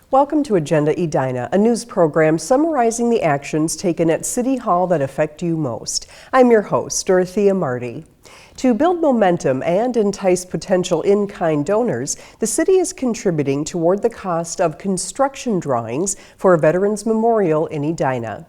Welcome to Agenda Edina, a news program summarizing the actions taken at City Hall that affect you most. I'm your host, Dorothea Marty. To build momentum and entice potential in-kind donors, the city is contributing toward the cost of construction drawings for a Veterans Memorial in Edina.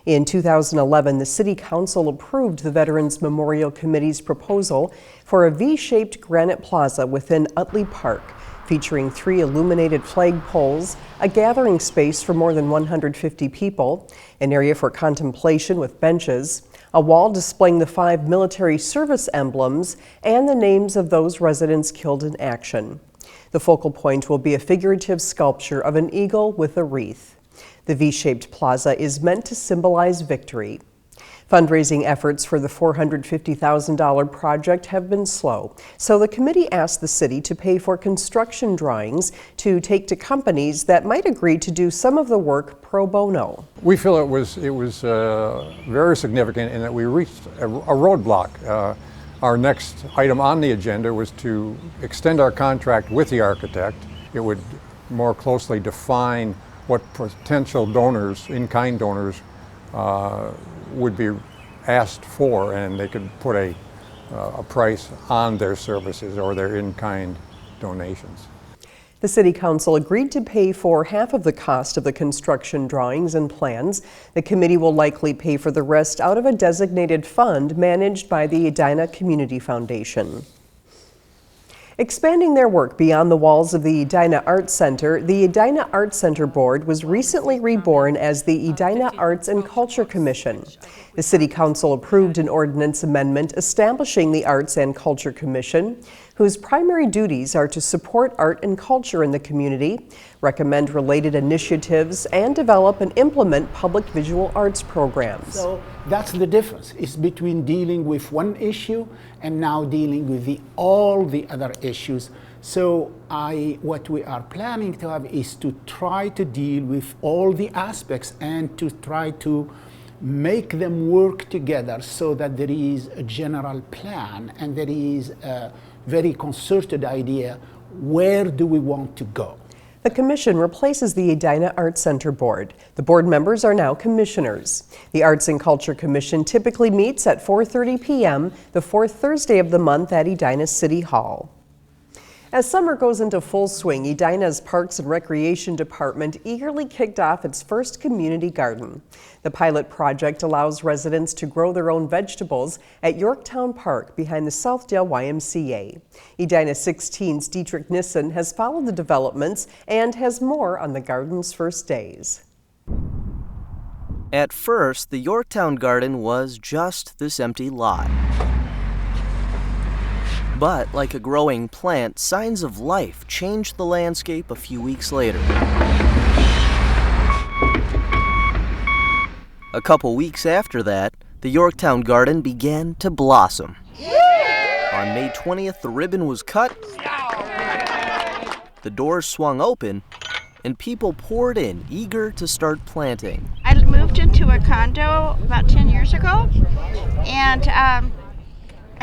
In 2011, the City Council approved the Veterans Memorial Committee's proposal for a V-shaped granite plaza within Utley Park, featuring 3 illuminated flag poles, a gathering space for more than 150 people, an area for contemplation with benches, a wall displaying the 5 military service emblems, and the names of those residents killed in action. The focal point will be a figurative sculpture of an eagle with a wreath. The V-shaped plaza is meant to symbolize victory. Fundraising efforts for the $450,000 project have been slow, so the committee asked the city to pay for construction drawings to take to companies that might agree to do some of the work pro bono. We feel it was very significant in that we reached a roadblock. Our next item on the agenda was to extend our contract with the architect. It would more closely define what potential donors, in-kind donors, would be asked for, and they could put a price on their services or their in-kind donations. The City Council agreed to pay for half of the cost of the construction drawings and plans. The committee will likely pay for the rest out of a designated fund managed by the Edina Community Foundation. Expanding their work beyond the walls of the Edina Arts Center, the Edina Arts Center Board was recently reborn as the Edina Arts and Culture Commission. The City Council approved an ordinance amendment establishing the Arts and Culture Commission, whose primary duties are to support art and culture in the community, recommend related initiatives, and develop and implement public visual arts programs. So that's the difference. It's between dealing with one issue and now dealing with all the other issues. So what we are planning to have is to try to deal with all the aspects and to try to make them work together so that there is a general plan and there is a very concerted idea, where do we want to go? The commission replaces the Edina Arts Center Board. The board members are now commissioners. The Arts and Culture Commission typically meets at 4:30 p.m. the 4th Thursday of the month at Edina City Hall. As summer goes into full swing, Edina's Parks and Recreation Department eagerly kicked off its first community garden. The pilot project allows residents to grow their own vegetables at Yorktown Park behind the Southdale YMCA. Edina 16's Dietrich Nissen has followed the developments and has more on the garden's first days. At first, the Yorktown garden was just this empty lot. But, like a growing plant, signs of life changed the landscape a few weeks later. A couple weeks after that, the Yorktown garden began to blossom. On May 20th, the ribbon was cut, the doors swung open, and people poured in, eager to start planting. I moved into a condo about 10 years ago, and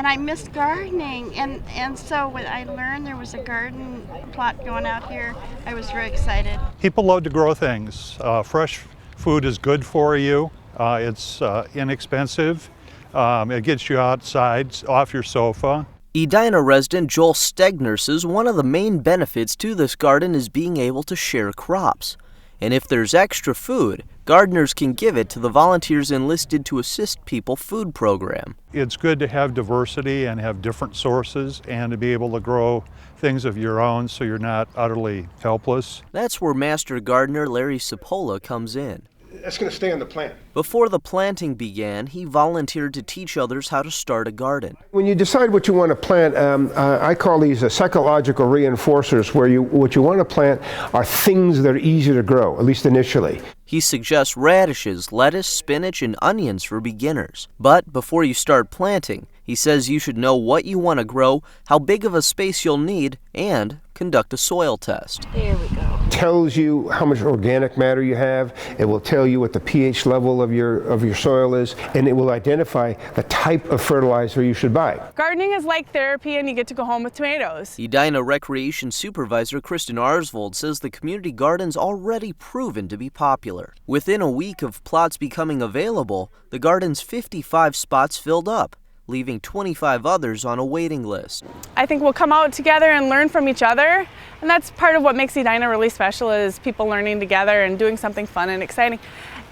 I missed gardening, and so when I learned there was a garden plot going out here, I was very excited. People love to grow things. Fresh food is good for you. It's inexpensive. It gets you outside, off your sofa. Edina resident Joel Stegner says one of the main benefits to this garden is being able to share crops. And if there's extra food, gardeners can give it to the volunteers enlisted to assist people food program. It's good to have diversity and have different sources and to be able to grow things of your own so you're not utterly helpless. That's where Master Gardener Larry Cipolla comes in. That's going to stay on the plant. Before the planting began, he volunteered to teach others how to start a garden. When you decide what you want to plant, I call these psychological reinforcers, where what you want to plant are things that are easy to grow, at least initially. He suggests radishes, lettuce, spinach, and onions for beginners. But before you start planting, he says you should know what you want to grow, how big of a space you'll need, and conduct a soil test. There we go. tells you how much organic matter you have. It will tell you what the pH level of your soil is, and it will identify the type of fertilizer you should buy. Gardening is like therapy, and you get to go home with tomatoes. Edina Recreation Supervisor Kristen Arsvold says the community garden's already proven to be popular. Within a week of plots becoming available, the garden's 55 spots filled up, leaving 25 others on a waiting list. I think we'll come out together and learn from each other, and that's part of what makes Edina really special, is people learning together and doing something fun and exciting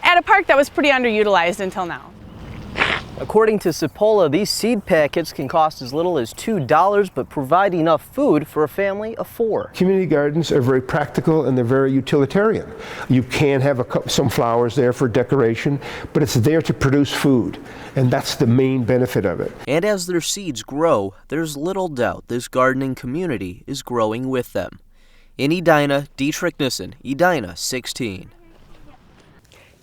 at a park that was pretty underutilized until now. According to Cipolla, these seed packets can cost as little as $2, but provide enough food for a family of 4. Community gardens are very practical and they're very utilitarian. You can have some flowers there for decoration, but it's there to produce food, and that's the main benefit of it. And as their seeds grow, there's little doubt this gardening community is growing with them. In Edina, Dietrich Nissen, Edina 16.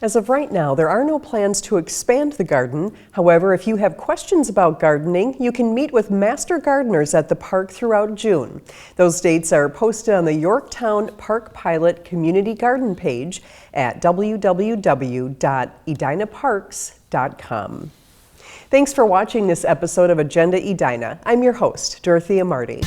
As of right now, there are no plans to expand the garden. However, if you have questions about gardening, you can meet with master gardeners at the park throughout June. Those dates are posted on the Yorktown Park Pilot Community Garden page at www.edinaparks.com. Thanks for watching this episode of Agenda Edina. I'm your host, Dorothea Marty.